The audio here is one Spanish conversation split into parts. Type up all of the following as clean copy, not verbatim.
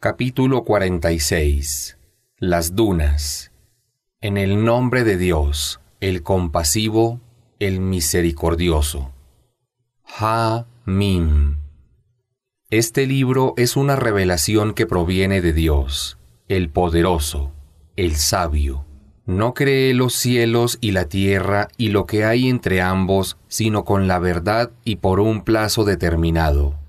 Capítulo 46. Las dunas. En el nombre de Dios, el compasivo, el misericordioso. Ha-Mim. Este libro es una revelación que proviene de Dios, el poderoso, el sabio. No cree los cielos y la tierra y lo que hay entre ambos, sino con la verdad y por un plazo determinado.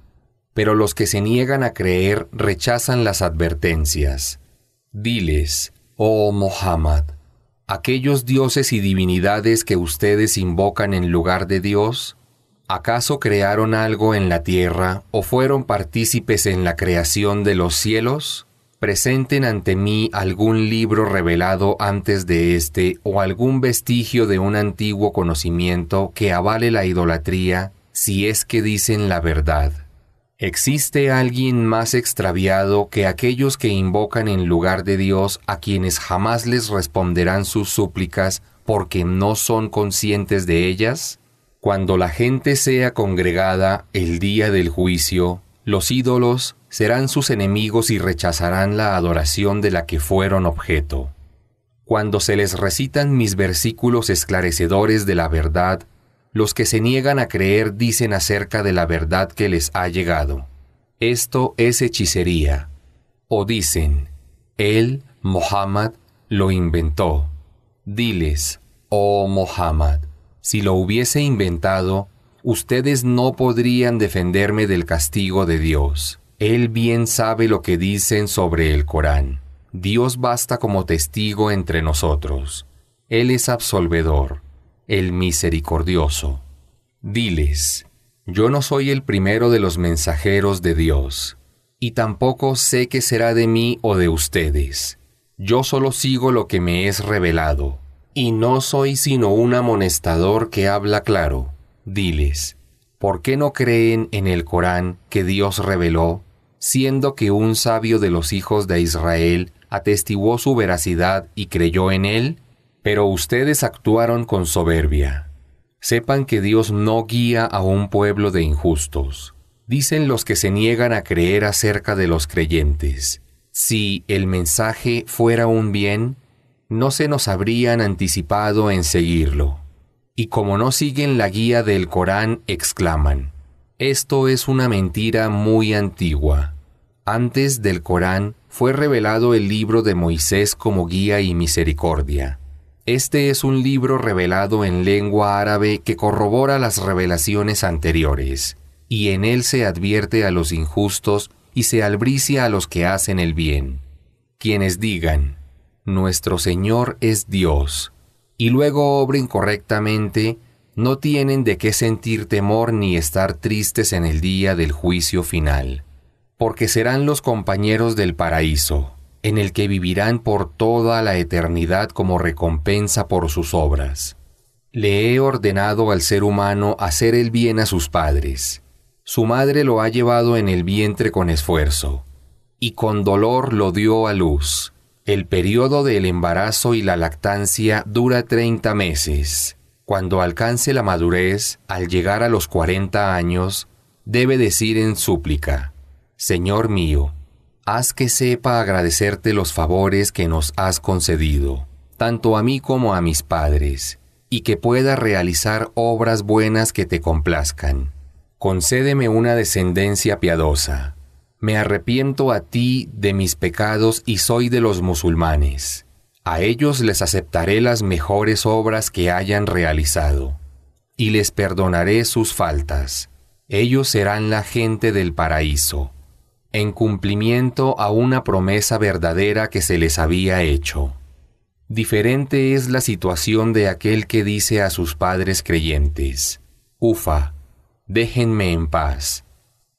Pero los que se niegan a creer rechazan las advertencias. Diles, oh Muhammad, ¿aquellos dioses y divinidades que ustedes invocan en lugar de Dios, acaso crearon algo en la tierra o fueron partícipes en la creación de los cielos? Presenten ante mí algún libro revelado antes de este o algún vestigio de un antiguo conocimiento que avale la idolatría, si es que dicen la verdad. ¿Existe alguien más extraviado que aquellos que invocan en lugar de Dios a quienes jamás les responderán sus súplicas porque no son conscientes de ellas? Cuando la gente sea congregada el día del juicio, los ídolos serán sus enemigos y rechazarán la adoración de la que fueron objeto. Cuando se les recitan mis versículos esclarecedores de la verdad, los que se niegan a creer dicen acerca de la verdad que les ha llegado: esto es hechicería. O dicen, él, Muhammad, lo inventó. Diles, oh Muhammad, si lo hubiese inventado, ustedes no podrían defenderme del castigo de Dios. Él bien sabe lo que dicen sobre el Corán. Dios basta como testigo entre nosotros. Él es absolvedor, el misericordioso. Diles, yo no soy el primero de los mensajeros de Dios, y tampoco sé qué será de mí o de ustedes. Yo solo sigo lo que me es revelado, y no soy sino un amonestador que habla claro. Diles, ¿por qué no creen en el Corán que Dios reveló, siendo que un sabio de los hijos de Israel atestiguó su veracidad y creyó en él? Pero ustedes actuaron con soberbia. Sepan que Dios no guía a un pueblo de injustos. Dicen los que se niegan a creer acerca de los creyentes: si el mensaje fuera un bien, no se nos habrían anticipado en seguirlo. Y como no siguen la guía del Corán, exclaman: esto es una mentira muy antigua. Antes del Corán fue revelado el libro de Moisés como guía y misericordia. Este es un libro revelado en lengua árabe que corrobora las revelaciones anteriores, y en él se advierte a los injustos y se albricia a los que hacen el bien. Quienes digan, nuestro Señor es Dios, y luego obren correctamente, no tienen de qué sentir temor ni estar tristes en el día del juicio final, porque serán los compañeros del paraíso, en el que vivirán por toda la eternidad como recompensa por sus obras. Le he ordenado al ser humano hacer el bien a sus padres. Su madre lo ha llevado en el vientre con esfuerzo, y con dolor lo dio a luz. El periodo del embarazo y la lactancia dura 30 meses. Cuando alcance la madurez, al llegar a los 40 años, debe decir en súplica: Señor mío, haz que sepa agradecerte los favores que nos has concedido, tanto a mí como a mis padres, y que pueda realizar obras buenas que te complazcan. Concédeme una descendencia piadosa. Me arrepiento a ti de mis pecados y soy de los musulmanes. A ellos les aceptaré las mejores obras que hayan realizado, y les perdonaré sus faltas. Ellos serán la gente del paraíso, en cumplimiento a una promesa verdadera que se les había hecho. Diferente es la situación de aquel que dice a sus padres creyentes: Ufa, déjenme en paz.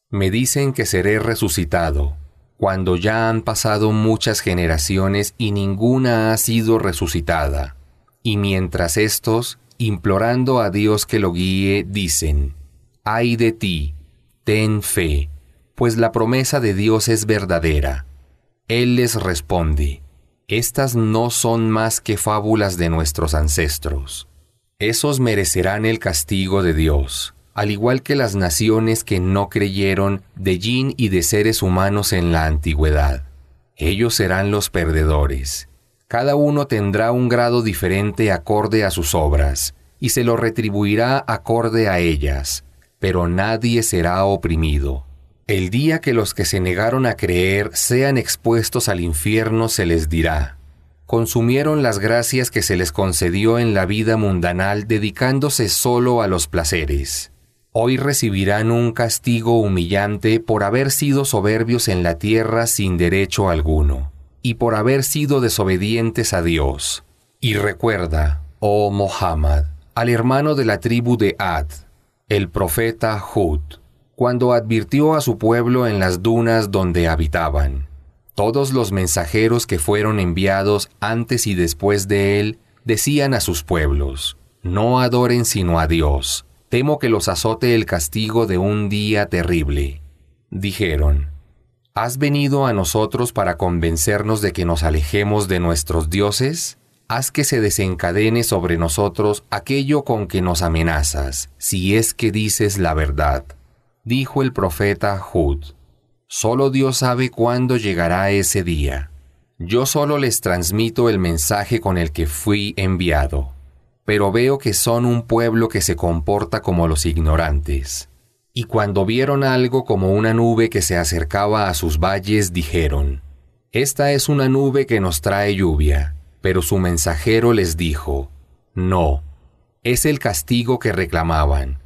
Me dicen que seré resucitado, cuando ya han pasado muchas generaciones y ninguna ha sido resucitada. Y mientras estos, implorando a Dios que lo guíe, dicen: ay de ti, ten fe, pues la promesa de Dios es verdadera. Él les responde: estas no son más que fábulas de nuestros ancestros. Esos merecerán el castigo de Dios, al igual que las naciones que no creyeron de jin y de seres humanos en la antigüedad. Ellos serán los perdedores. Cada uno tendrá un grado diferente acorde a sus obras, y se lo retribuirá acorde a ellas, pero nadie será oprimido. El día que los que se negaron a creer sean expuestos al infierno se les dirá: consumieron las gracias que se les concedió en la vida mundanal dedicándose solo a los placeres. Hoy recibirán un castigo humillante por haber sido soberbios en la tierra sin derecho alguno, y por haber sido desobedientes a Dios. Y recuerda, oh Muhammad, al hermano de la tribu de Ad, el profeta Hud, cuando advirtió a su pueblo en las dunas donde habitaban. Todos los mensajeros que fueron enviados antes y después de él decían a sus pueblos: no adoren sino a Dios. Temo que los azote el castigo de un día terrible. Dijeron: ¿has venido a nosotros para convencernos de que nos alejemos de nuestros dioses? Haz que se desencadene sobre nosotros aquello con que nos amenazas, si es que dices la verdad. Dijo el profeta Hud: solo Dios sabe cuándo llegará ese día. Yo solo les transmito el mensaje con el que fui enviado. Pero veo que son un pueblo que se comporta como los ignorantes. Y cuando vieron algo como una nube que se acercaba a sus valles, dijeron: esta es una nube que nos trae lluvia. Pero su mensajero les dijo: no, es el castigo que reclamaban,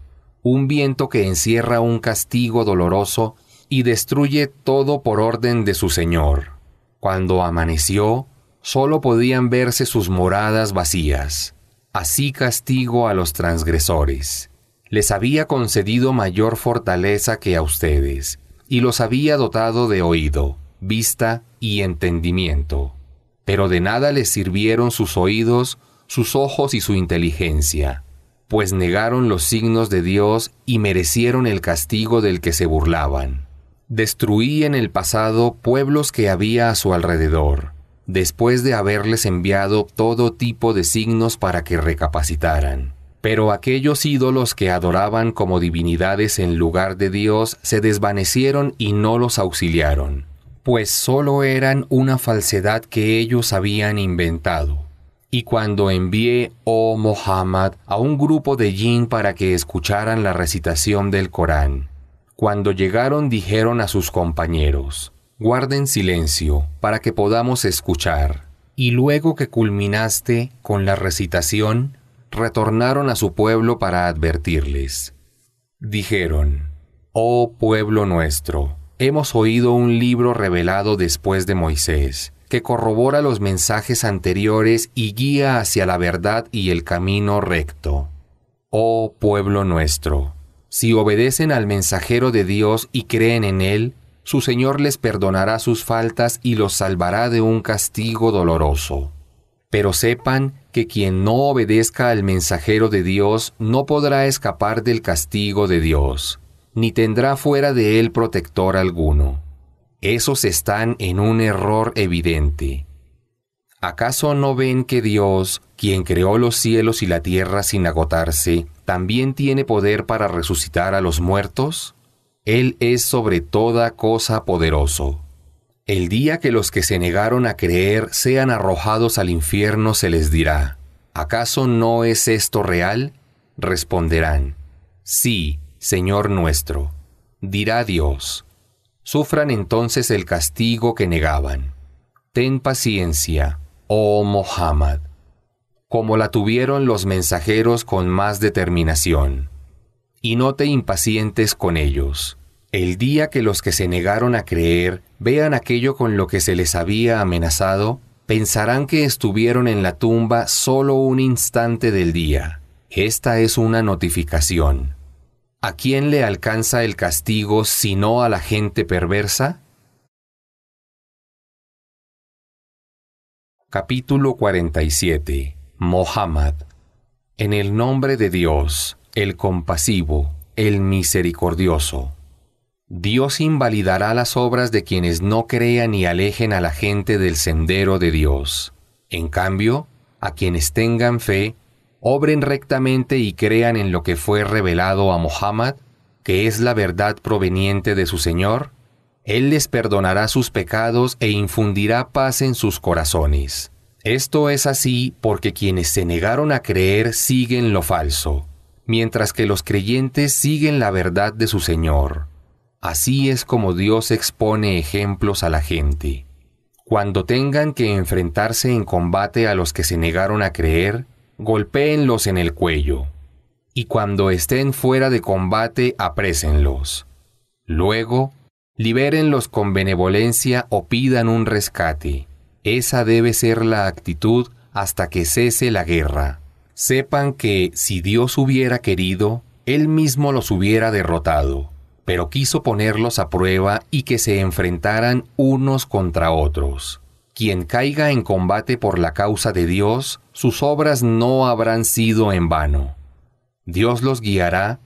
un viento que encierra un castigo doloroso y destruye todo por orden de su Señor. Cuando amaneció, solo podían verse sus moradas vacías. Así castigo a los transgresores. Les había concedido mayor fortaleza que a ustedes, y los había dotado de oído, vista y entendimiento. Pero de nada les sirvieron sus oídos, sus ojos y su inteligencia, pues negaron los signos de Dios y merecieron el castigo del que se burlaban. Destruí en el pasado pueblos que había a su alrededor, después de haberles enviado todo tipo de signos para que recapacitaran. Pero aquellos ídolos que adoraban como divinidades en lugar de Dios se desvanecieron y no los auxiliaron, pues solo eran una falsedad que ellos habían inventado. Y cuando envié, oh Muhammad, a un grupo de jin para que escucharan la recitación del Corán, cuando llegaron dijeron a sus compañeros: guarden silencio para que podamos escuchar. Y luego que culminaste con la recitación, retornaron a su pueblo para advertirles. Dijeron: oh pueblo nuestro, hemos oído un libro revelado después de Moisés, que corrobora los mensajes anteriores y guía hacia la verdad y el camino recto. Oh pueblo nuestro, si obedecen al mensajero de Dios y creen en él, su Señor les perdonará sus faltas y los salvará de un castigo doloroso. Pero sepan que quien no obedezca al mensajero de Dios no podrá escapar del castigo de Dios, ni tendrá fuera de él protector alguno. Esos están en un error evidente. ¿Acaso no ven que Dios, quien creó los cielos y la tierra sin agotarse, también tiene poder para resucitar a los muertos? Él es sobre toda cosa poderoso. El día que los que se negaron a creer sean arrojados al infierno se les dirá: ¿acaso no es esto real? Responderán: sí, Señor nuestro. Dirá Dios: sufran entonces el castigo que negaban. Ten paciencia, oh Muhammad, como la tuvieron los mensajeros con más determinación. Y no te impacientes con ellos. El día que los que se negaron a creer vean aquello con lo que se les había amenazado, pensarán que estuvieron en la tumba solo un instante del día. Esta es una notificación. ¿A quién le alcanza el castigo sino a la gente perversa? Capítulo 47. Muhammad. En el nombre de Dios, el compasivo, el misericordioso. Dios invalidará las obras de quienes no crean y alejen a la gente del sendero de Dios. En cambio, a quienes tengan fe, obren rectamente y crean en lo que fue revelado a Muhammad, que es la verdad proveniente de su Señor, Él les perdonará sus pecados e infundirá paz en sus corazones. Esto es así porque quienes se negaron a creer siguen lo falso, mientras que los creyentes siguen la verdad de su Señor. Así es como Dios expone ejemplos a la gente. Cuando tengan que enfrentarse en combate a los que se negaron a creer, golpéenlos en el cuello. Y cuando estén fuera de combate, aprésenlos. Luego, libérenlos con benevolencia o pidan un rescate. Esa debe ser la actitud hasta que cese la guerra. Sepan que, si Dios hubiera querido, Él mismo los hubiera derrotado, pero quiso ponerlos a prueba y que se enfrentaran unos contra otros. Quien caiga en combate por la causa de Dios, sus obras no habrán sido en vano. Dios los guiará,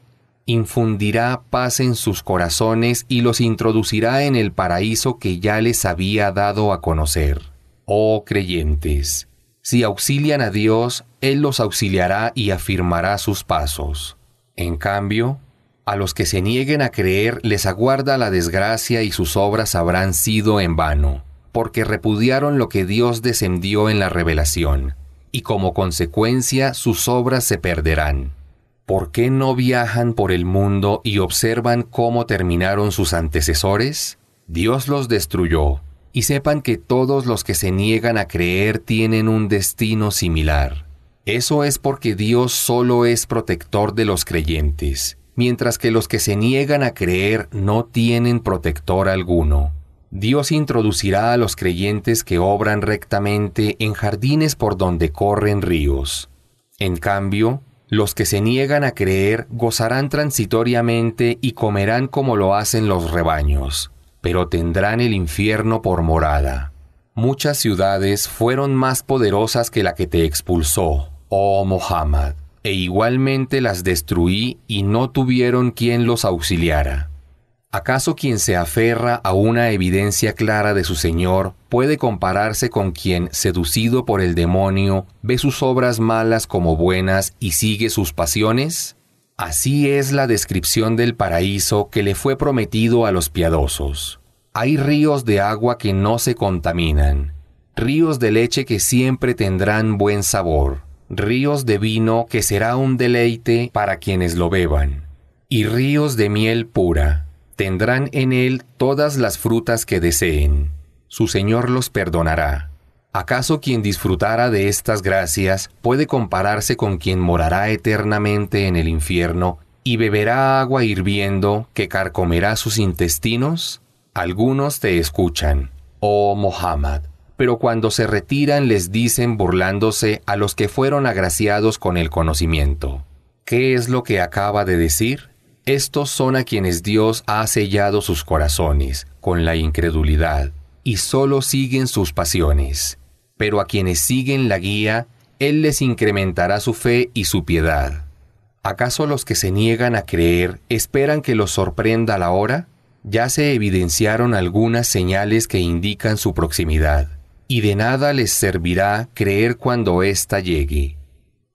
infundirá paz en sus corazones y los introducirá en el paraíso que ya les había dado a conocer. Oh creyentes, si auxilian a Dios, Él los auxiliará y afirmará sus pasos. En cambio, a los que se nieguen a creer les aguarda la desgracia y sus obras habrán sido en vano, porque repudiaron lo que Dios descendió en la revelación, y como consecuencia sus obras se perderán. ¿Por qué no viajan por el mundo y observan cómo terminaron sus antecesores? Dios los destruyó, y sepan que todos los que se niegan a creer tienen un destino similar. Eso es porque Dios solo es protector de los creyentes, mientras que los que se niegan a creer no tienen protector alguno. Dios introducirá a los creyentes que obran rectamente en jardines por donde corren ríos. En cambio, los que se niegan a creer gozarán transitoriamente y comerán como lo hacen los rebaños, pero tendrán el infierno por morada. Muchas ciudades fueron más poderosas que la que te expulsó, oh Muhammad, e igualmente las destruí y no tuvieron quien los auxiliara. ¿Acaso quien se aferra a una evidencia clara de su Señor puede compararse con quien, seducido por el demonio, ve sus obras malas como buenas y sigue sus pasiones? Así es la descripción del paraíso que le fue prometido a los piadosos. Hay ríos de agua que no se contaminan, ríos de leche que siempre tendrán buen sabor, ríos de vino que será un deleite para quienes lo beban, y ríos de miel pura. Tendrán en él todas las frutas que deseen. Su Señor los perdonará. ¿Acaso quien disfrutara de estas gracias puede compararse con quien morará eternamente en el infierno y beberá agua hirviendo que carcomerá sus intestinos? Algunos te escuchan, oh Muhammad, pero cuando se retiran les dicen burlándose a los que fueron agraciados con el conocimiento. ¿Qué es lo que acaba de decir? Estos son a quienes Dios ha sellado sus corazones con la incredulidad y solo siguen sus pasiones. Pero a quienes siguen la guía, Él les incrementará su fe y su piedad. ¿Acaso los que se niegan a creer esperan que los sorprenda la hora? Ya se evidenciaron algunas señales que indican su proximidad, y de nada les servirá creer cuando ésta llegue.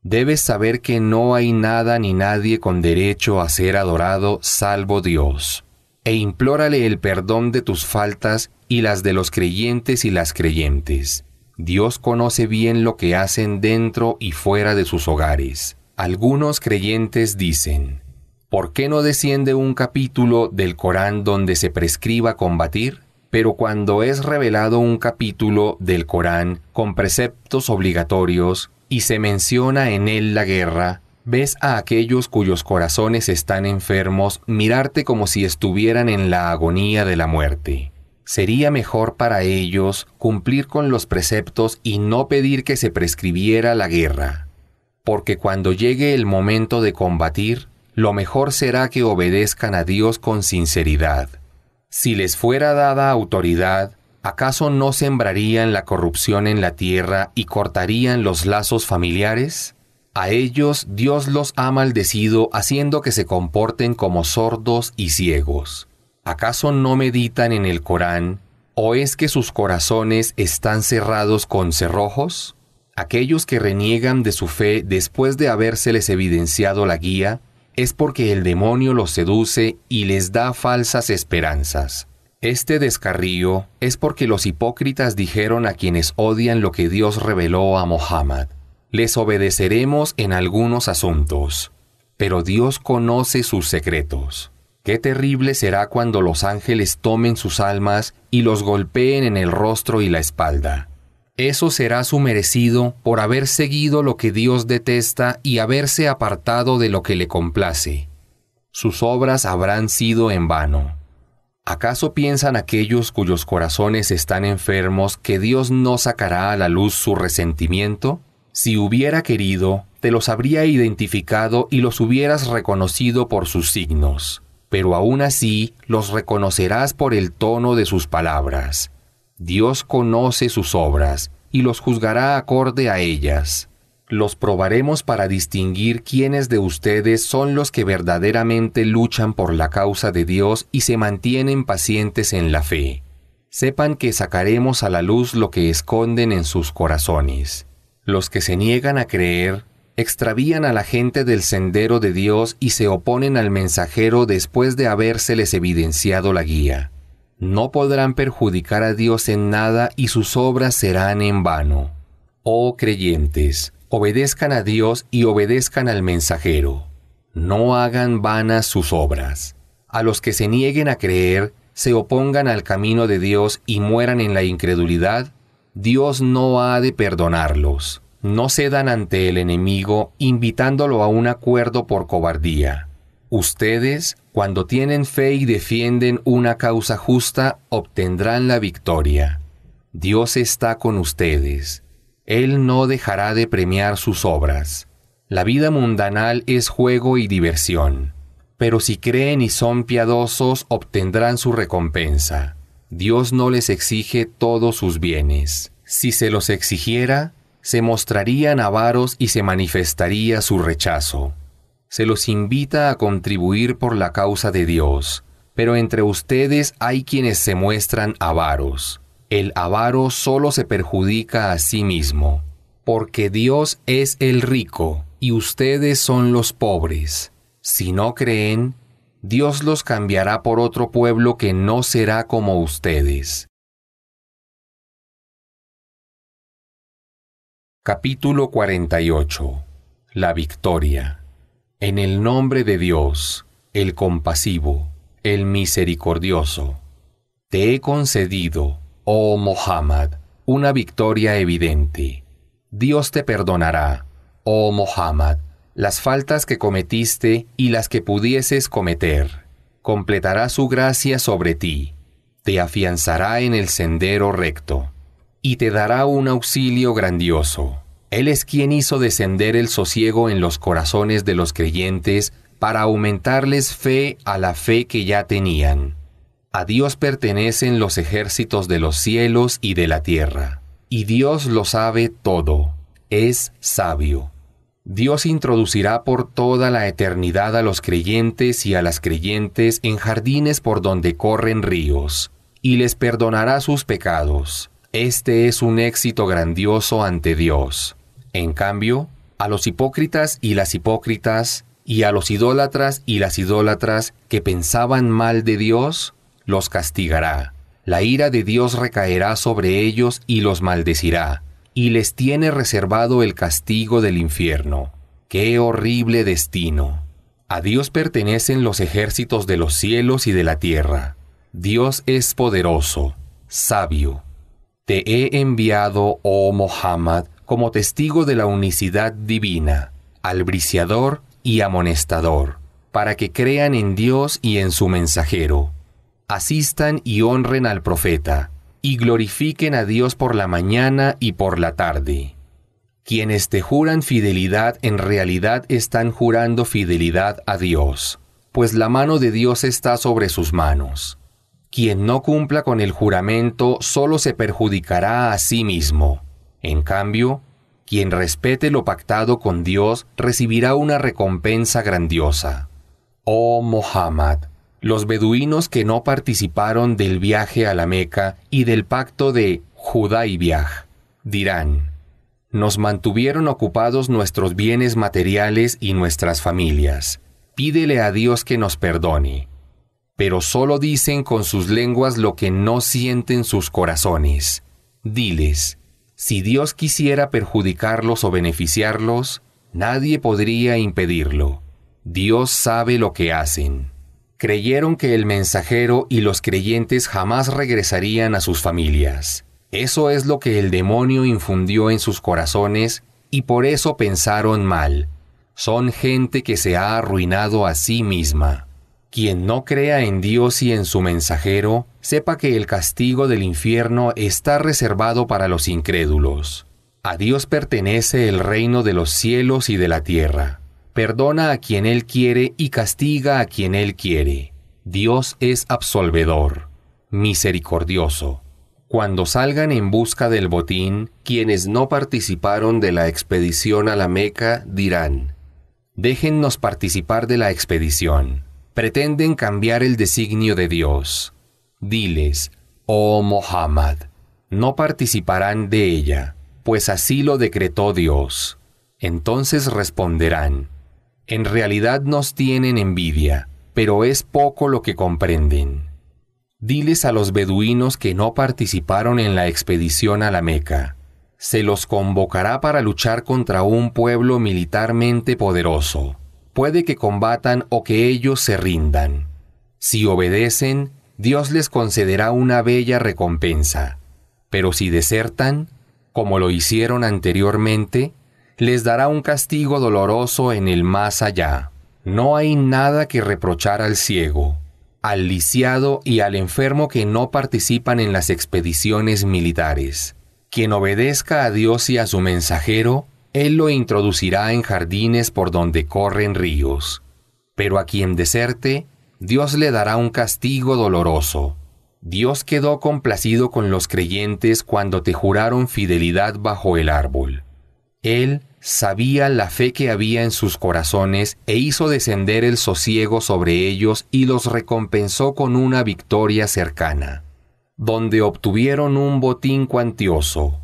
Debes saber que no hay nada ni nadie con derecho a ser adorado salvo Dios, e implórale el perdón de tus faltas y las de los creyentes y las creyentes. Dios conoce bien lo que hacen dentro y fuera de sus hogares. Algunos creyentes dicen, ¿por qué no desciende un capítulo del Corán donde se prescriba combatir? Pero cuando es revelado un capítulo del Corán con preceptos obligatorios, y se menciona en él la guerra, ves a aquellos cuyos corazones están enfermos mirarte como si estuvieran en la agonía de la muerte. Sería mejor para ellos cumplir con los preceptos y no pedir que se prescribiera la guerra, porque cuando llegue el momento de combatir, lo mejor será que obedezcan a Dios con sinceridad. Si les fuera dada autoridad, ¿acaso no sembrarían la corrupción en la tierra y cortarían los lazos familiares? A ellos Dios los ha maldecido haciendo que se comporten como sordos y ciegos. ¿Acaso no meditan en el Corán? ¿O es que sus corazones están cerrados con cerrojos? Aquellos que reniegan de su fe después de habérseles evidenciado la guía, es porque el demonio los seduce y les da falsas esperanzas. Este descarrío es porque los hipócritas dijeron a quienes odian lo que Dios reveló a Mohammed: les obedeceremos en algunos asuntos, pero Dios conoce sus secretos. Qué terrible será cuando los ángeles tomen sus almas y los golpeen en el rostro y la espalda. Eso será su merecido por haber seguido lo que Dios detesta y haberse apartado de lo que le complace. Sus obras habrán sido en vano. ¿Acaso piensan aquellos cuyos corazones están enfermos que Dios no sacará a la luz su resentimiento? Si hubiera querido, te los habría identificado y los hubieras reconocido por sus signos, pero aún así los reconocerás por el tono de sus palabras. Dios conoce sus obras y los juzgará acorde a ellas. Los probaremos para distinguir quiénes de ustedes son los que verdaderamente luchan por la causa de Dios y se mantienen pacientes en la fe. Sepan que sacaremos a la luz lo que esconden en sus corazones. Los que se niegan a creer, extravían a la gente del sendero de Dios y se oponen al mensajero después de habérseles evidenciado la guía. No podrán perjudicar a Dios en nada y sus obras serán en vano. Oh creyentes, obedezcan a Dios y obedezcan al mensajero. No hagan vanas sus obras. A los que se nieguen a creer, se opongan al camino de Dios y mueran en la incredulidad, Dios no ha de perdonarlos. No cedan ante el enemigo, invitándolo a un acuerdo por cobardía. Ustedes, cuando tienen fe y defienden una causa justa, obtendrán la victoria. Dios está con ustedes. Él no dejará de premiar sus obras. La vida mundanal es juego y diversión. Pero si creen y son piadosos, obtendrán su recompensa. Dios no les exige todos sus bienes. Si se los exigiera, se mostrarían avaros y se manifestaría su rechazo. Se los invita a contribuir por la causa de Dios, pero entre ustedes hay quienes se muestran avaros. El avaro solo se perjudica a sí mismo, porque Dios es el rico y ustedes son los pobres. Si no creen, Dios los cambiará por otro pueblo que no será como ustedes. Capítulo 48. La victoria. En el nombre de Dios, el compasivo, el misericordioso, te he concedido, oh Mohammed, una victoria evidente. Dios te perdonará, oh Mohammed, las faltas que cometiste y las que pudieses cometer. Completará su gracia sobre ti, te afianzará en el sendero recto, y te dará un auxilio grandioso. Él es quien hizo descender el sosiego en los corazones de los creyentes para aumentarles fe a la fe que ya tenían. A Dios pertenecen los ejércitos de los cielos y de la tierra, y Dios lo sabe todo, es sabio. Dios introducirá por toda la eternidad a los creyentes y a las creyentes en jardines por donde corren ríos, y les perdonará sus pecados. Este es un éxito grandioso ante Dios. En cambio, a los hipócritas y las hipócritas, y a los idólatras y las idólatras que pensaban mal de Dios, los castigará. La ira de Dios recaerá sobre ellos y los maldecirá, y les tiene reservado el castigo del infierno. ¡Qué horrible destino! A Dios pertenecen los ejércitos de los cielos y de la tierra. Dios es poderoso, sabio. Te he enviado, oh Mohammed, como testigo de la unicidad divina, albriciador y amonestador, para que crean en Dios y en su mensajero. Asistan y honren al profeta, y glorifiquen a Dios por la mañana y por la tarde. Quienes te juran fidelidad en realidad están jurando fidelidad a Dios, pues la mano de Dios está sobre sus manos. Quien no cumpla con el juramento solo se perjudicará a sí mismo. En cambio, quien respete lo pactado con Dios recibirá una recompensa grandiosa. Oh Mohammed, los beduinos que no participaron del viaje a la Meca y del pacto de Hudaybiyah dirán: Nos mantuvieron ocupados nuestros bienes materiales y nuestras familias. Pídele a Dios que nos perdone. Pero solo dicen con sus lenguas lo que no sienten sus corazones. Diles, si Dios quisiera perjudicarlos o beneficiarlos, nadie podría impedirlo. Dios sabe lo que hacen. Creyeron que el mensajero y los creyentes jamás regresarían a sus familias. Eso es lo que el demonio infundió en sus corazones y por eso pensaron mal. Son gente que se ha arruinado a sí misma. Quien no crea en Dios y en su mensajero, sepa que el castigo del infierno está reservado para los incrédulos. A Dios pertenece el reino de los cielos y de la tierra. Perdona a quien Él quiere y castiga a quien Él quiere. Dios es absolvedor, misericordioso. Cuando salgan en busca del botín, quienes no participaron de la expedición a la Meca dirán, déjennos participar de la expedición. Pretenden cambiar el designio de Dios. Diles, oh Muhammad, no participarán de ella, pues así lo decretó Dios. Entonces responderán, en realidad nos tienen envidia, pero es poco lo que comprenden. Diles a los beduinos que no participaron en la expedición a la Meca. Se los convocará para luchar contra un pueblo militarmente poderoso. Puede que combatan o que ellos se rindan. Si obedecen, Dios les concederá una bella recompensa. Pero si desertan, como lo hicieron anteriormente, les dará un castigo doloroso en el más allá. No hay nada que reprochar al ciego, al lisiado y al enfermo que no participan en las expediciones militares. Quien obedezca a Dios y a su mensajero, Él lo introducirá en jardines por donde corren ríos. Pero a quien deserte, Dios le dará un castigo doloroso. Dios quedó complacido con los creyentes cuando te juraron fidelidad bajo el árbol. Él sabía la fe que había en sus corazones e hizo descender el sosiego sobre ellos y los recompensó con una victoria cercana, donde obtuvieron un botín cuantioso.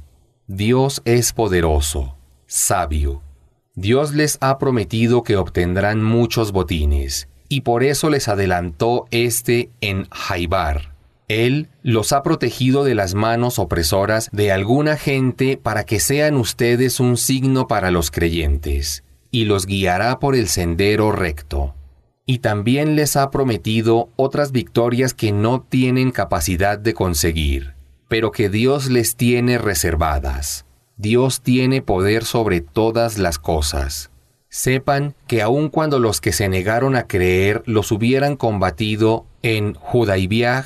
Dios es poderoso, sabio. Dios les ha prometido que obtendrán muchos botines, y por eso les adelantó en Jaibar. Él los ha protegido de las manos opresoras de alguna gente para que sean ustedes un signo para los creyentes, y los guiará por el sendero recto. Y también les ha prometido otras victorias que no tienen capacidad de conseguir, pero que Dios les tiene reservadas. Dios tiene poder sobre todas las cosas. Sepan que aun cuando los que se negaron a creer los hubieran combatido en Hudaybiah,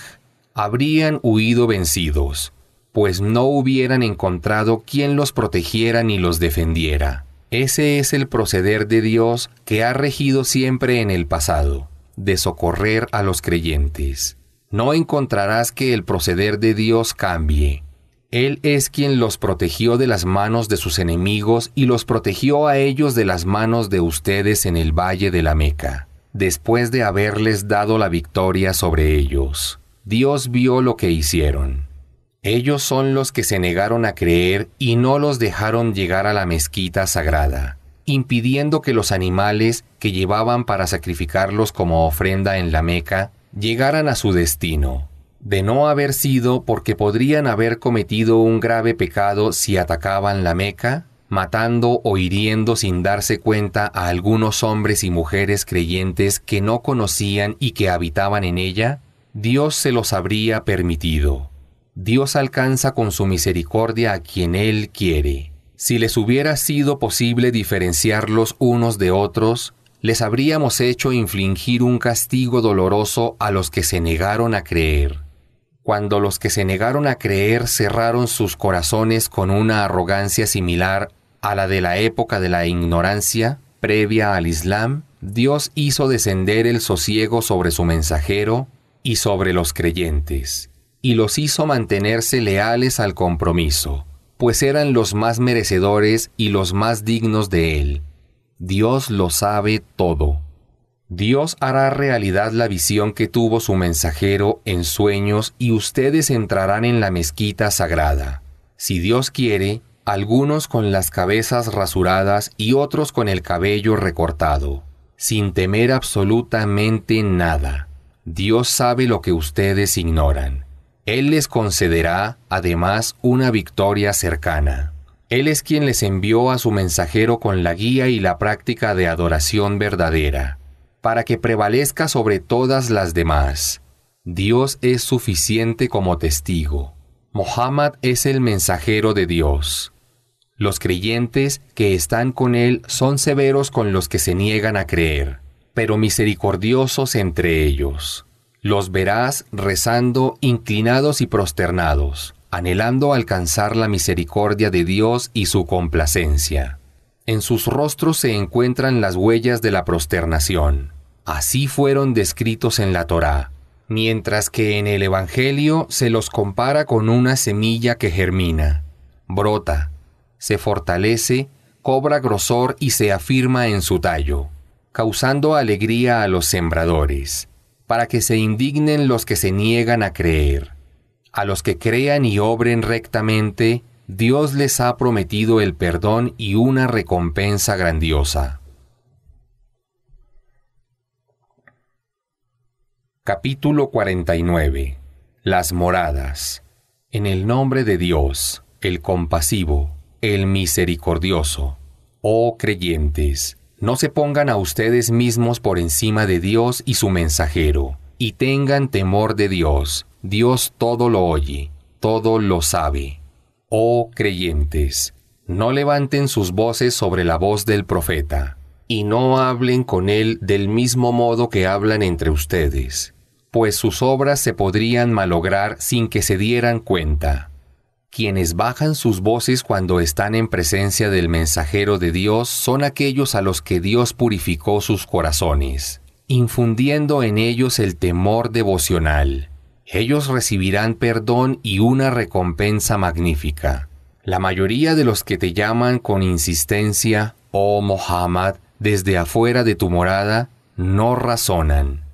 habrían huido vencidos, pues no hubieran encontrado quien los protegiera ni los defendiera. Ese es el proceder de Dios que ha regido siempre en el pasado, de socorrer a los creyentes. No encontrarás que el proceder de Dios cambie. Él es quien los protegió de las manos de sus enemigos y los protegió a ellos de las manos de ustedes en el valle de la Meca, después de haberles dado la victoria sobre ellos. Dios vio lo que hicieron. Ellos son los que se negaron a creer y no los dejaron llegar a la mezquita sagrada, impidiendo que los animales que llevaban para sacrificarlos como ofrenda en la Meca llegaran a su destino. De no haber sido porque podrían haber cometido un grave pecado si atacaban la Meca, matando o hiriendo sin darse cuenta a algunos hombres y mujeres creyentes que no conocían y que habitaban en ella, Dios se los habría permitido. Dios alcanza con su misericordia a quien Él quiere. Si les hubiera sido posible diferenciarlos unos de otros, les habríamos hecho infligir un castigo doloroso a los que se negaron a creer. Cuando los que se negaron a creer cerraron sus corazones con una arrogancia similar a la de la época de la ignorancia previa al Islam, Dios hizo descender el sosiego sobre su mensajero y sobre los creyentes, y los hizo mantenerse leales al compromiso, pues eran los más merecedores y los más dignos de él. Dios lo sabe todo. Dios hará realidad la visión que tuvo su mensajero en sueños y ustedes entrarán en la mezquita sagrada. Si Dios quiere, algunos con las cabezas rasuradas y otros con el cabello recortado, sin temer absolutamente nada. Dios sabe lo que ustedes ignoran. Él les concederá, además, una victoria cercana. Él es quien les envió a su mensajero con la guía y la práctica de adoración verdadera, para que prevalezca sobre todas las demás. Dios es suficiente como testigo. Muhammad es el mensajero de Dios. Los creyentes que están con él son severos con los que se niegan a creer, pero misericordiosos entre ellos. Los verás rezando inclinados y prosternados, anhelando alcanzar la misericordia de Dios y su complacencia. En sus rostros se encuentran las huellas de la prosternación. Así fueron descritos en la Torá, mientras que en el Evangelio se los compara con una semilla que germina, brota, se fortalece, cobra grosor y se afirma en su tallo, causando alegría a los sembradores, para que se indignen los que se niegan a creer. A los que crean y obren rectamente, Dios les ha prometido el perdón y una recompensa grandiosa. Capítulo 49. Las moradas. En el nombre de Dios, el compasivo, el misericordioso. Oh creyentes, no se pongan a ustedes mismos por encima de Dios y su mensajero, y tengan temor de Dios. Dios todo lo oye, todo lo sabe. Oh creyentes, no levanten sus voces sobre la voz del profeta, y no hablen con él del mismo modo que hablan entre ustedes, pues sus obras se podrían malograr sin que se dieran cuenta. Quienes bajan sus voces cuando están en presencia del mensajero de Dios son aquellos a los que Dios purificó sus corazones, infundiendo en ellos el temor devocional. Ellos recibirán perdón y una recompensa magnífica. La mayoría de los que te llaman con insistencia, oh Muhammad, desde afuera de tu morada, no razonan.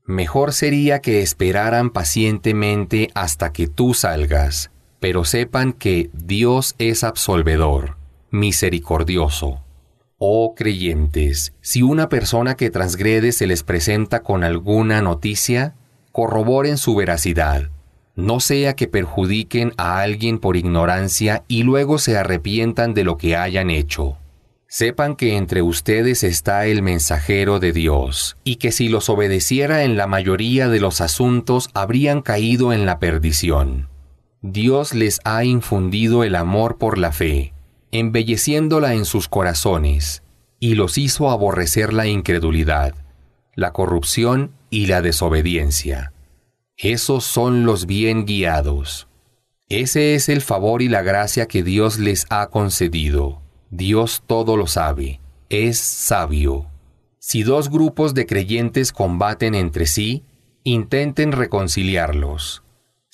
Mejor sería que esperaran pacientemente hasta que tú salgas, pero sepan que Dios es absolvedor, misericordioso. Oh creyentes, si una persona que transgrede se les presenta con alguna noticia, corroboren su veracidad. No sea que perjudiquen a alguien por ignorancia y luego se arrepientan de lo que hayan hecho. Sepan que entre ustedes está el mensajero de Dios, y que si los obedeciera en la mayoría de los asuntos habrían caído en la perdición. Dios les ha infundido el amor por la fe, embelleciéndola en sus corazones, y los hizo aborrecer la incredulidad, la corrupción y la desobediencia. Esos son los bien guiados. Ese es el favor y la gracia que Dios les ha concedido. Dios todo lo sabe, es sabio. Si dos grupos de creyentes combaten entre sí, intenten reconciliarlos.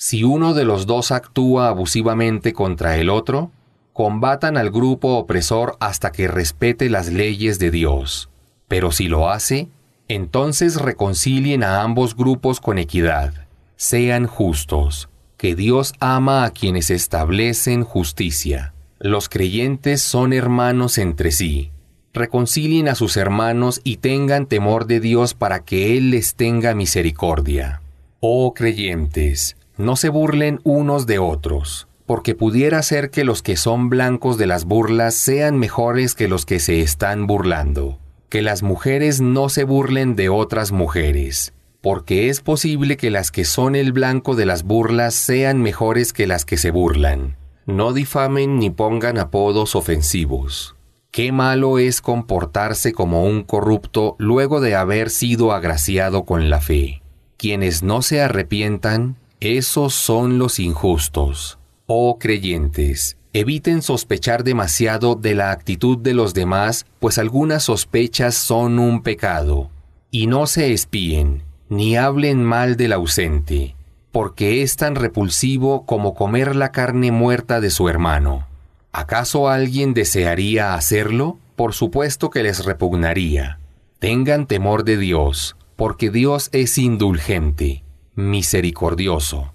Si uno de los dos actúa abusivamente contra el otro, combatan al grupo opresor hasta que respete las leyes de Dios. Pero si lo hace, entonces reconcilien a ambos grupos con equidad. Sean justos, que Dios ama a quienes establecen justicia. Los creyentes son hermanos entre sí. Reconcilien a sus hermanos y tengan temor de Dios para que Él les tenga misericordia. Oh creyentes, no se burlen unos de otros, porque pudiera ser que los que son blancos de las burlas sean mejores que los que se están burlando. Que las mujeres no se burlen de otras mujeres, porque es posible que las que son el blanco de las burlas sean mejores que las que se burlan. No difamen ni pongan apodos ofensivos. Qué malo es comportarse como un corrupto luego de haber sido agraciado con la fe. Quienes no se arrepientan, esos son los injustos. Oh creyentes, eviten sospechar demasiado de la actitud de los demás, pues algunas sospechas son un pecado. Y no se espíen, ni hablen mal del ausente, porque es tan repulsivo como comer la carne muerta de su hermano. ¿Acaso alguien desearía hacerlo? Por supuesto que les repugnaría. Tengan temor de Dios, porque Dios es indulgente, misericordioso.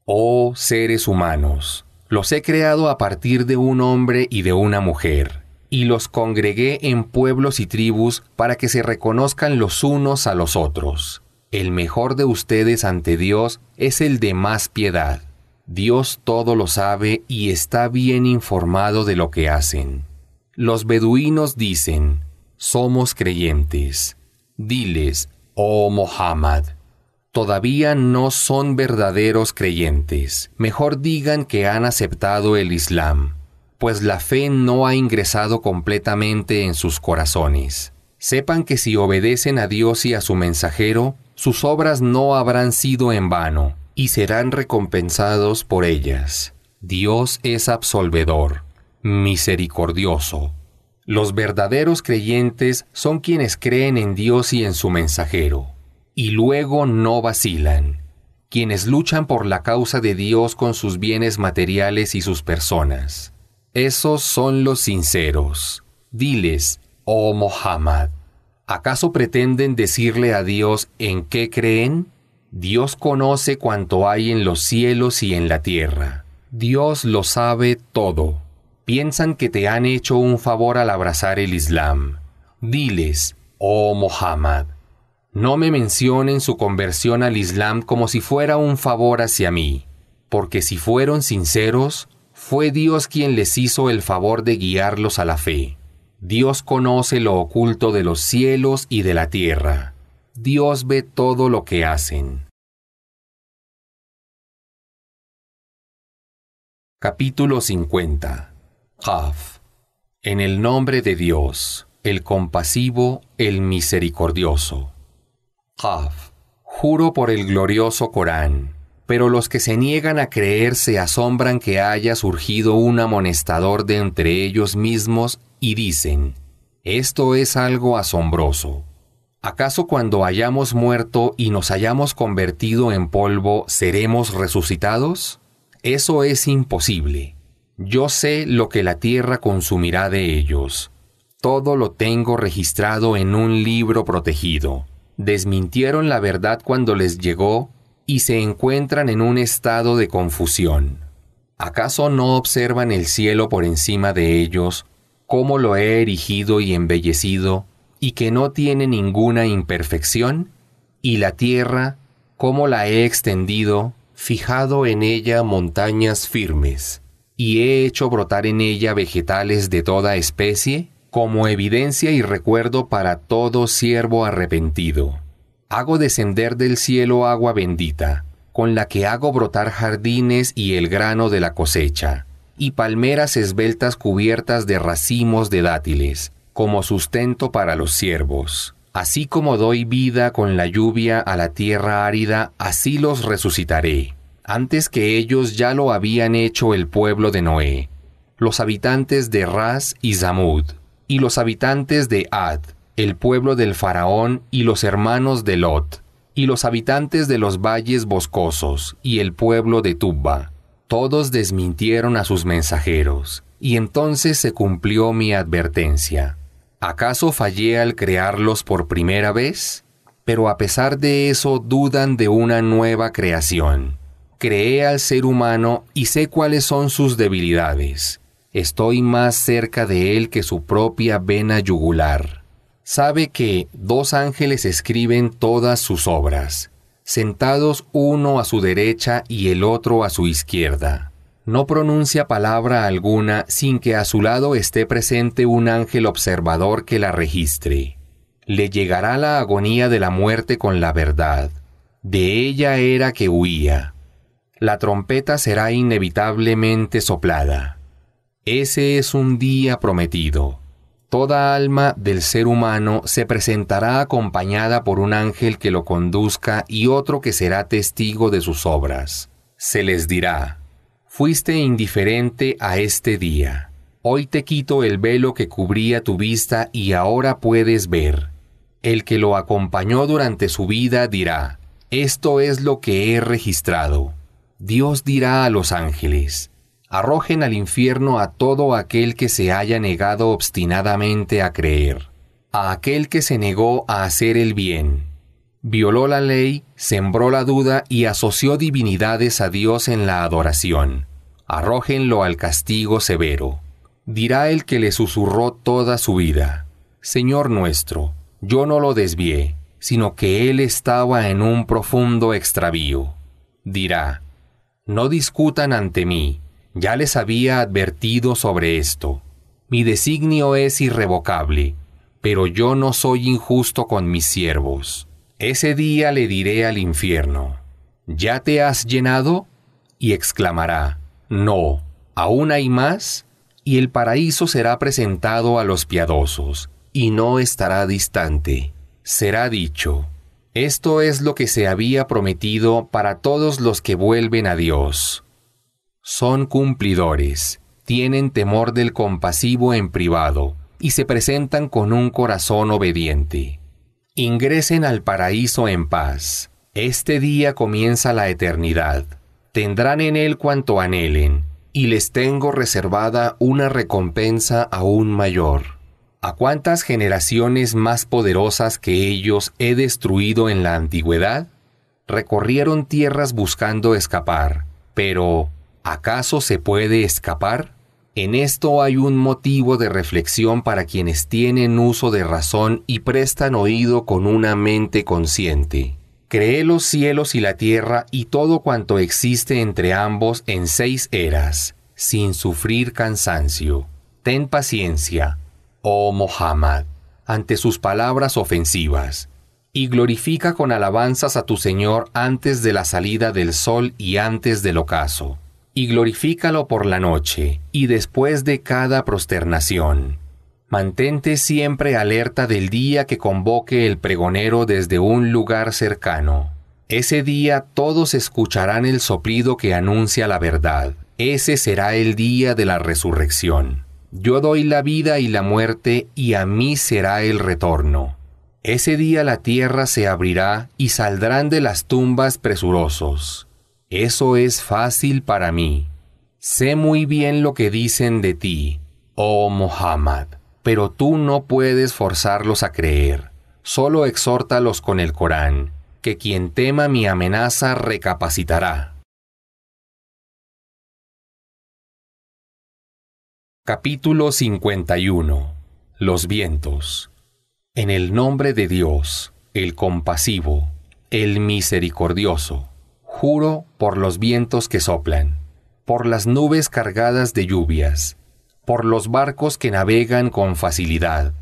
Oh seres humanos, Los he creado a partir de un hombre y de una mujer, y los congregué en pueblos y tribus para que se reconozcan los unos a los otros. El mejor de ustedes ante Dios es el de más piedad. Dios todo lo sabe y está bien informado de lo que hacen. Los beduinos dicen, somos creyentes. Diles, oh Muhammad, todavía no son verdaderos creyentes. Mejor digan que han aceptado el Islam, pues la fe no ha ingresado completamente en sus corazones. Sepan que si obedecen a Dios y a su mensajero, sus obras no habrán sido en vano, y serán recompensados por ellas. Dios es absolvedor, misericordioso. Los verdaderos creyentes son quienes creen en Dios y en su mensajero, y luego no vacilan, quienes luchan por la causa de Dios con sus bienes materiales y sus personas. Esos son los sinceros. Diles, oh Muhammad, ¿acaso pretenden decirle a Dios en qué creen? Dios conoce cuanto hay en los cielos y en la tierra. Dios lo sabe todo. Piensan que te han hecho un favor al abrazar el Islam. Diles, oh Muhammad, no me mencionen su conversión al Islam como si fuera un favor hacia mí, porque si fueron sinceros, fue Dios quien les hizo el favor de guiarlos a la fe. Dios conoce lo oculto de los cielos y de la tierra. Dios ve todo lo que hacen. Capítulo 50. Qaf. En el nombre de Dios, el compasivo, el misericordioso. Qaf. Juro por el glorioso Corán, pero los que se niegan a creer se asombran que haya surgido un amonestador de entre ellos mismos y dicen, esto es algo asombroso. ¿Acaso cuando hayamos muerto y nos hayamos convertido en polvo, seremos resucitados? Eso es imposible. Yo sé lo que la tierra consumirá de ellos. Todo lo tengo registrado en un libro protegido. Desmintieron la verdad cuando les llegó y se encuentran en un estado de confusión. ¿Acaso no observan el cielo por encima de ellos, cómo lo he erigido y embellecido, y que no tiene ninguna imperfección? Y la tierra, cómo la he extendido, fijado en ella montañas firmes, y he hecho brotar en ella vegetales de toda especie, como evidencia y recuerdo para todo siervo arrepentido. Hago descender del cielo agua bendita, con la que hago brotar jardines y el grano de la cosecha, y palmeras esbeltas cubiertas de racimos de dátiles, como sustento para los siervos. Así como doy vida con la lluvia a la tierra árida, así los resucitaré. Antes que ellos ya lo habían hecho el pueblo de Noé, los habitantes de Ras y Zamud, y los habitantes de Ad, el pueblo del faraón y los hermanos de Lot, y los habitantes de los valles boscosos, y el pueblo de Tubba. Todos desmintieron a sus mensajeros, y entonces se cumplió mi advertencia. ¿Acaso fallé al crearlos por primera vez? Pero a pesar de eso dudan de una nueva creación. Creé al ser humano y sé cuáles son sus debilidades. Estoy más cerca de él que su propia vena yugular. Sabe que 2 ángeles escriben todas sus obras, sentados uno a su derecha y el otro a su izquierda. No pronuncia palabra alguna sin que a su lado esté presente un ángel observador que la registre. Le llegará la agonía de la muerte con la verdad. De ella era que huía. La trompeta será inevitablemente soplada. Ese es un día prometido. Toda alma del ser humano se presentará acompañada por un ángel que lo conduzca y otro que será testigo de sus obras. Se les dirá, fuiste indiferente a este día. Hoy te quito el velo que cubría tu vista y ahora puedes ver. El que lo acompañó durante su vida dirá, esto es lo que he registrado. Dios dirá a los ángeles, arrojen al infierno a todo aquel que se haya negado obstinadamente a creer, a aquel que se negó a hacer el bien, violó la ley, sembró la duda y asoció divinidades a Dios en la adoración, arrójenlo al castigo severo. Dirá el que le susurró toda su vida: Señor nuestro, yo no lo desvié, sino que él estaba en un profundo extravío. Dirá: no discutan ante mí, ya les había advertido sobre esto. Mi designio es irrevocable, pero yo no soy injusto con mis siervos. Ese día le diré al infierno: ¿ya te has llenado? Y exclamará: no, ¿aún hay más? Y el paraíso será presentado a los piadosos, y no estará distante. Será dicho: esto es lo que se había prometido para todos los que vuelven a Dios. Son cumplidores, tienen temor del compasivo en privado, y se presentan con un corazón obediente. Ingresen al paraíso en paz. Este día comienza la eternidad. Tendrán en él cuanto anhelen, y les tengo reservada una recompensa aún mayor. ¿A cuántas generaciones más poderosas que ellos he destruido en la antigüedad? Recorrieron tierras buscando escapar, pero ¿acaso se puede escapar? En esto hay un motivo de reflexión para quienes tienen uso de razón y prestan oído con una mente consciente. Creé los cielos y la tierra y todo cuanto existe entre ambos en 6 eras, sin sufrir cansancio. Ten paciencia, oh Muhammad, ante sus palabras ofensivas, y glorifica con alabanzas a tu Señor antes de la salida del sol y antes del ocaso, y glorifícalo por la noche y después de cada prosternación. Mantente siempre alerta del día que convoque el pregonero desde un lugar cercano. Ese día todos escucharán el soplido que anuncia la verdad. Ese será el día de la resurrección. Yo doy la vida y la muerte, y a mí será el retorno. Ese día la tierra se abrirá y saldrán de las tumbas presurosos. Eso es fácil para mí. Sé muy bien lo que dicen de ti, oh Muhammad, pero tú no puedes forzarlos a creer. Solo exhórtalos con el Corán, que quien tema mi amenaza recapacitará. Capítulo 51. Los vientos. En el nombre de Dios, el compasivo, el misericordioso, juro por los vientos que soplan, por las nubes cargadas de lluvias, por los barcos que navegan con facilidad,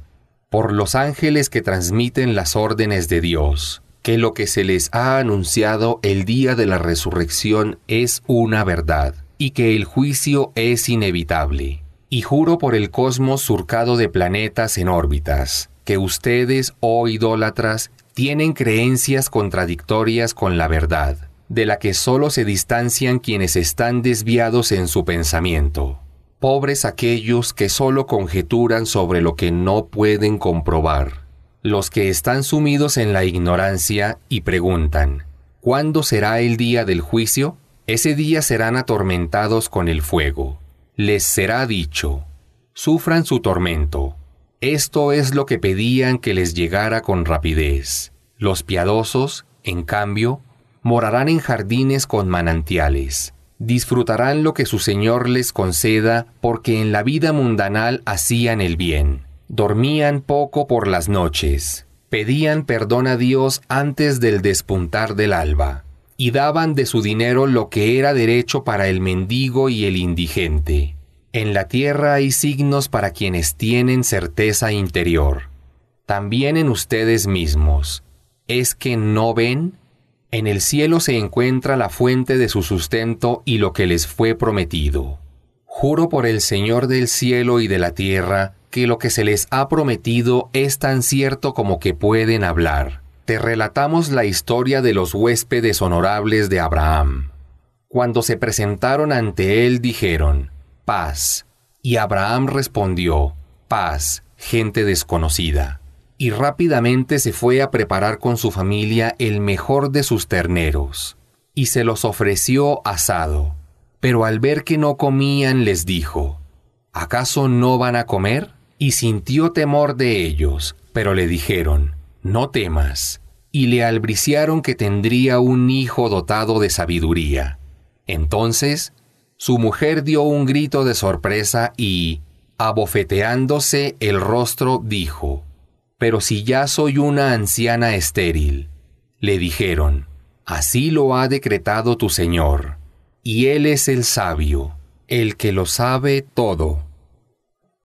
por los ángeles que transmiten las órdenes de Dios, que lo que se les ha anunciado el día de la resurrección es una verdad, y que el juicio es inevitable. Y juro por el cosmos surcado de planetas en órbitas, que ustedes, oh idólatras, tienen creencias contradictorias con la verdad, de la que solo se distancian quienes están desviados en su pensamiento. Pobres aquellos que solo conjeturan sobre lo que no pueden comprobar, los que están sumidos en la ignorancia y preguntan: ¿cuándo será el día del juicio? Ese día serán atormentados con el fuego. Les será dicho: sufran su tormento. Esto es lo que pedían que les llegara con rapidez. Los piadosos, en cambio, morarán en jardines con manantiales. Disfrutarán lo que su Señor les conceda, porque en la vida mundanal hacían el bien. Dormían poco por las noches. Pedían perdón a Dios antes del despuntar del alba. Y daban de su dinero lo que era derecho para el mendigo y el indigente. En la tierra hay signos para quienes tienen certeza interior. También en ustedes mismos. ¿Es que no ven? En el cielo se encuentra la fuente de su sustento y lo que les fue prometido. Juro por el Señor del cielo y de la tierra que lo que se les ha prometido es tan cierto como que pueden hablar. Te relatamos la historia de los huéspedes honorables de Abraham. Cuando se presentaron ante él dijeron: paz. Y Abraham respondió: paz, gente desconocida. Y rápidamente se fue a preparar con su familia el mejor de sus terneros, y se los ofreció asado. Pero al ver que no comían les dijo: ¿acaso no van a comer? Y sintió temor de ellos, pero le dijeron: no temas, y le albriciaron que tendría un hijo dotado de sabiduría. Entonces, Su mujer dio un grito de sorpresa y, abofeteándose el rostro, dijo: «Pero si ya soy una anciana estéril». Le dijeron: «Así lo ha decretado tu Señor, y Él es el sabio, el que lo sabe todo».